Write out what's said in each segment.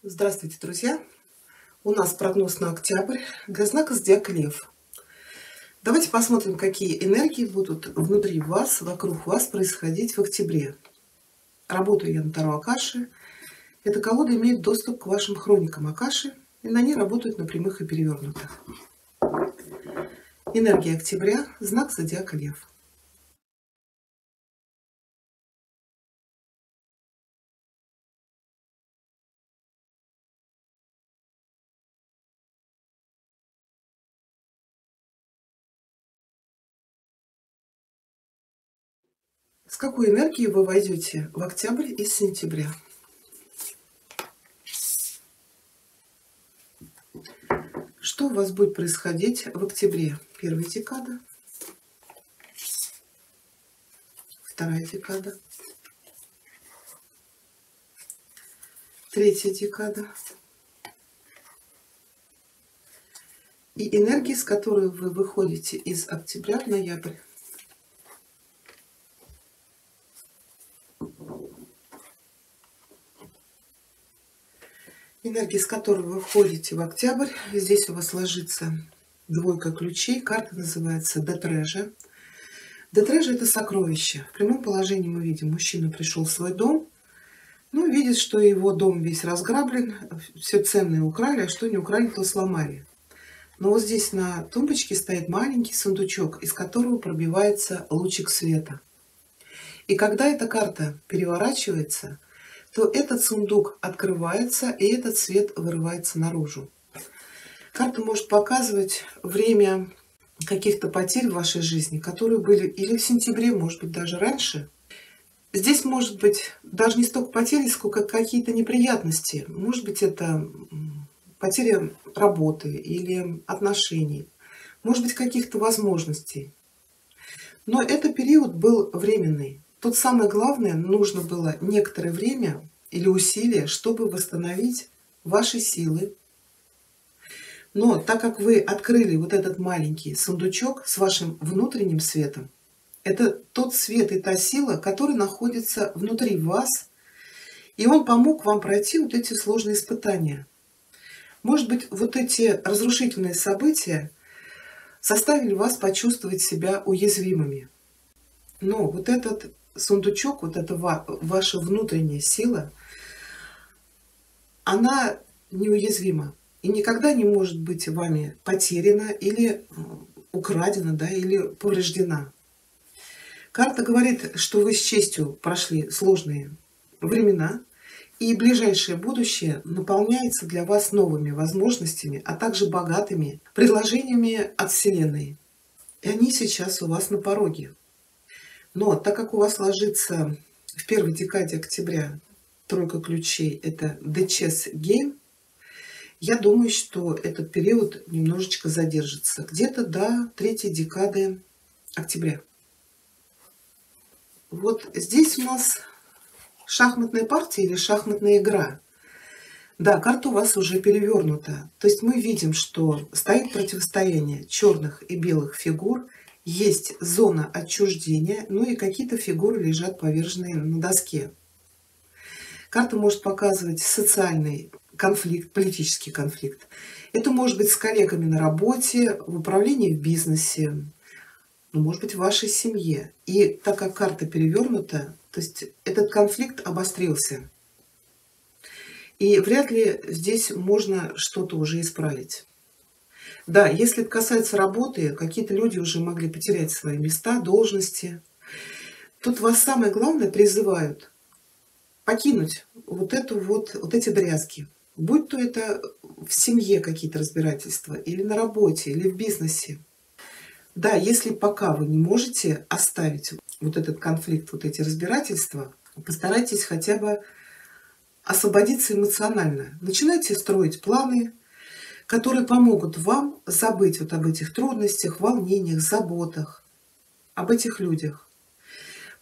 Здравствуйте, друзья! У нас прогноз на октябрь для знака зодиака Лев. Давайте посмотрим, какие энергии будут внутри вас, вокруг вас происходить в октябре. Работаю я на Таро Акаши. Эта колода имеет доступ к вашим хроникам Акаши, и на ней работают на прямых и перевернутых. Энергия октября, знак зодиака Лев. С какой энергией вы войдете в октябрь из сентября? Что у вас будет происходить в октябре? Первая декада, вторая декада, третья декада. И энергии, с которой вы выходите из октября в ноябрь. Энергии, с которой вы входите в октябрь. Здесь у вас ложится двойка ключей. Карта называется Детрежа. Детрежа — это сокровище. В прямом положении мы видим, мужчина пришел в свой дом, но видит, что его дом весь разграблен, все ценное украли, а что не украли, то сломали. Но вот здесь на тумбочке стоит маленький сундучок, из которого пробивается лучик света. И когда эта карта переворачивается, то этот сундук открывается, и этот свет вырывается наружу. Карта может показывать время каких-то потерь в вашей жизни, которые были или в сентябре, может быть, даже раньше. Здесь может быть даже не столько потери, сколько какие-то неприятности. Может быть, это потеря работы или отношений, может быть, каких-то возможностей. Но этот период был временный. Тут самое главное, нужно было некоторое время или усилия, чтобы восстановить ваши силы. Но так как вы открыли вот этот маленький сундучок с вашим внутренним светом, это тот свет и та сила, который находится внутри вас, и он помог вам пройти вот эти сложные испытания. Может быть, вот эти разрушительные события заставили вас почувствовать себя уязвимыми. Но вот этот сундучок, вот эта ваша внутренняя сила, она неуязвима и никогда не может быть вами потеряна или украдена, да, или повреждена. Карта говорит, что вы с честью прошли сложные времена, и ближайшее будущее наполняется для вас новыми возможностями, а также богатыми предложениями от Вселенной. И они сейчас у вас на пороге. Но так как у вас ложится в первой декаде октября тройка ключей, это The Chess Game, я думаю, что этот период немножечко задержится, где-то до третьей декады октября. Вот здесь у нас шахматная партия или шахматная игра. Да, карта у вас уже перевернута. То есть мы видим, что стоит противостояние черных и белых фигур, есть зона отчуждения, ну и какие-то фигуры лежат поверженные на доске. Карта может показывать социальный конфликт, политический конфликт. Это может быть с коллегами на работе, в управлении в бизнесе, ну, может быть, в вашей семье. И так как карта перевернута, то есть этот конфликт обострился. И вряд ли здесь можно что-то уже исправить. Да, если это касается работы, какие-то люди уже могли потерять свои места, должности. Тут вас самое главное призывают покинуть вот эти дрязги. Будь то это в семье какие-то разбирательства, или на работе, или в бизнесе. Да, если пока вы не можете оставить вот этот конфликт, вот эти разбирательства, постарайтесь хотя бы освободиться эмоционально. Начинайте строить планы, которые помогут вам забыть вот об этих трудностях, волнениях, заботах, об этих людях.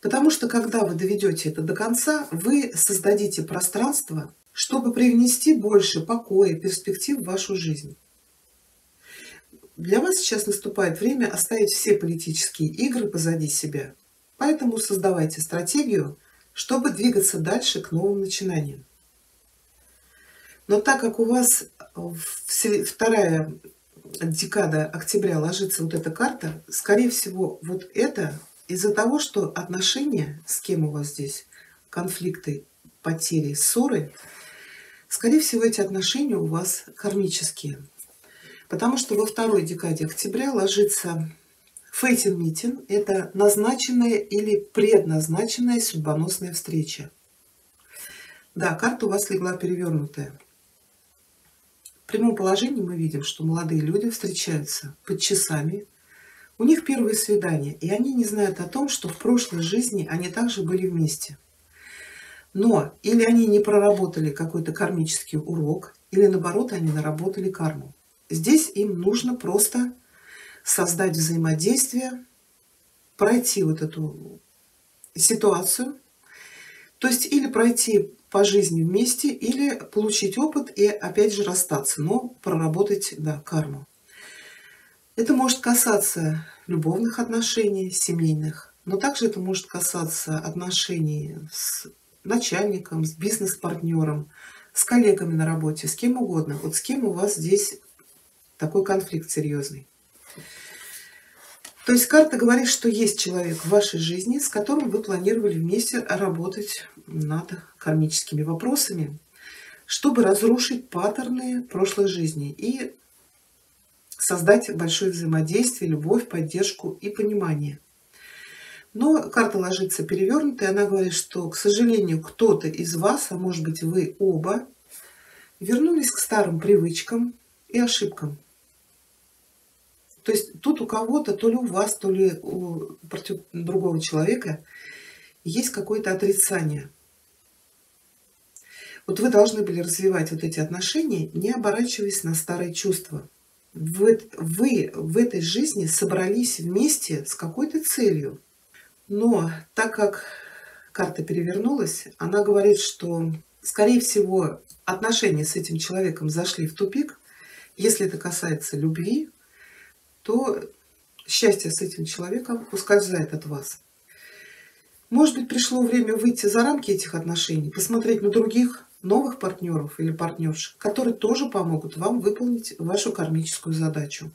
Потому что когда вы доведете это до конца, вы создадите пространство, чтобы привнести больше покоя, перспектив в вашу жизнь. Для вас сейчас наступает время оставить все политические игры позади себя. Поэтому создавайте стратегию, чтобы двигаться дальше к новым начинаниям. Но так как у вас вторая декада октября ложится вот эта карта, скорее всего, вот это из-за того, что отношения, с кем у вас здесь, конфликты, потери, ссоры, скорее всего, эти отношения у вас кармические. Потому что во второй декаде октября ложится Фейтин Митин. Это назначенная или предназначенная судьбоносная встреча. Да, карта у вас легла перевернутая. В прямом положении мы видим, что молодые люди встречаются под часами. У них первые свидания, и они не знают о том, что в прошлой жизни они также были вместе. Но или они не проработали какой-то кармический урок, или наоборот, они наработали карму. Здесь им нужно просто создать взаимодействие, пройти вот эту ситуацию, то есть или пройти по жизни вместе, или получить опыт и опять же расстаться, но проработать, да, карму. Это может касаться любовных отношений, семейных, но также это может касаться отношений с начальником, с бизнес-партнером, с коллегами на работе, с кем угодно. Вот с кем у вас здесь такой конфликт серьезный. То есть карта говорит, что есть человек в вашей жизни, с которым вы планировали вместе работать над кармическими вопросами, чтобы разрушить паттерны прошлой жизни и создать большое взаимодействие, любовь, поддержку и понимание. Но карта ложится перевернутая, она говорит, что, к сожалению, кто-то из вас, а может быть вы оба, вернулись к старым привычкам и ошибкам. То есть тут у кого-то, то ли у вас, то ли у другого человека есть какое-то отрицание. Вот вы должны были развивать вот эти отношения, не оборачиваясь на старые чувства. Вы в этой жизни собрались вместе с какой-то целью. Но так как карта перевернулась, она говорит, что, скорее всего, отношения с этим человеком зашли в тупик. Если это касается любви, то счастье с этим человеком ускользает от вас. Может быть, пришло время выйти за рамки этих отношений, посмотреть на других новых партнеров или партнерш, которые тоже помогут вам выполнить вашу кармическую задачу.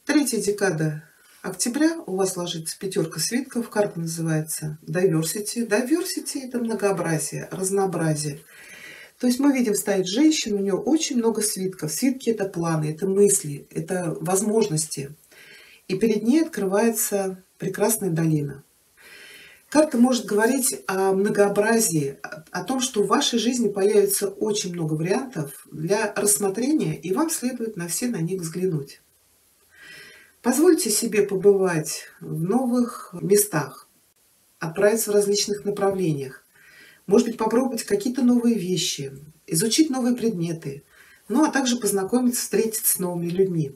Третья декада октября у вас ложится пятерка свитков, карта называется Diversity. Diversity – это многообразие, разнообразие. То есть мы видим, стоит женщина, у нее очень много свитков. Свитки – это планы, это мысли, это возможности. И перед ней открывается прекрасная долина. Карта может говорить о многообразии, о том, что в вашей жизни появится очень много вариантов для рассмотрения, и вам следует на все на них взглянуть. Позвольте себе побывать в новых местах, отправиться в различных направлениях. Может быть, попробовать какие-то новые вещи, изучить новые предметы, ну а также познакомиться, встретиться с новыми людьми.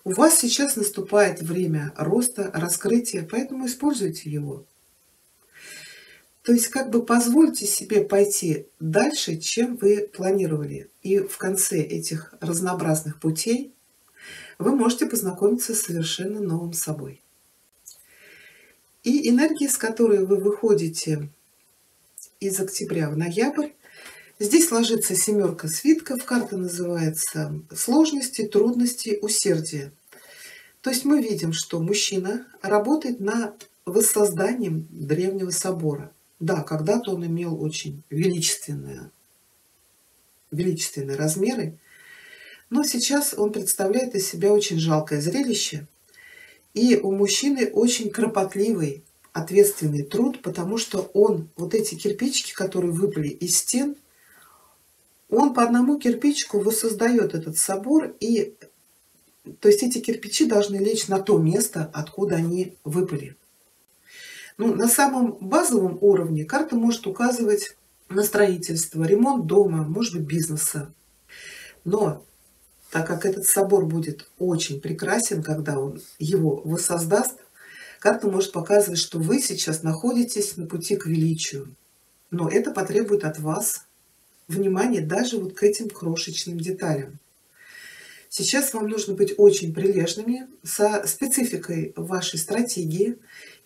У вас сейчас наступает время роста, раскрытия, поэтому используйте его. То есть как бы позвольте себе пойти дальше, чем вы планировали. И в конце этих разнообразных путей вы можете познакомиться с совершенно новым собой. И энергия, с которой вы выходите из октября в ноябрь, здесь ложится семерка свитков, карта называется сложности, трудности, усердие. То есть мы видим, что мужчина работает над воссозданием древнего собора. Да, когда-то он имел очень величественные размеры, но сейчас он представляет из себя очень жалкое зрелище. И у мужчины очень кропотливый, ответственный труд, потому что он, вот эти кирпичики, которые выпали из стен, он по одному кирпичику воссоздает этот собор, и то есть эти кирпичи должны лечь на то место, откуда они выпали. Ну, на самом базовом уровне карта может указывать на строительство, ремонт дома, может быть, бизнеса. Но так как этот собор будет очень прекрасен, когда он его воссоздаст, карта может показывать, что вы сейчас находитесь на пути к величию. Но это потребует от вас внимания даже вот к этим крошечным деталям. Сейчас вам нужно быть очень прилежными, со спецификой вашей стратегии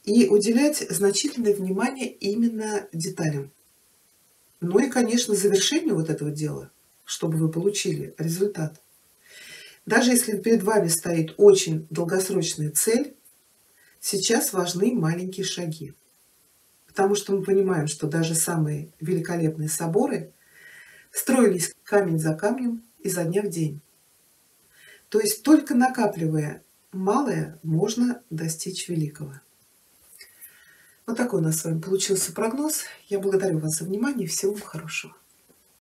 и уделять значительное внимание именно деталям. Ну и, конечно, завершение вот этого дела, чтобы вы получили результат. Даже если перед вами стоит очень долгосрочная цель, сейчас важны маленькие шаги. Потому что мы понимаем, что даже самые великолепные соборы строились камень за камнем изо дня в день. То есть только накапливая малое, можно достичь великого. Вот такой у нас с вами получился прогноз. Я благодарю вас за внимание. Всего вам хорошего.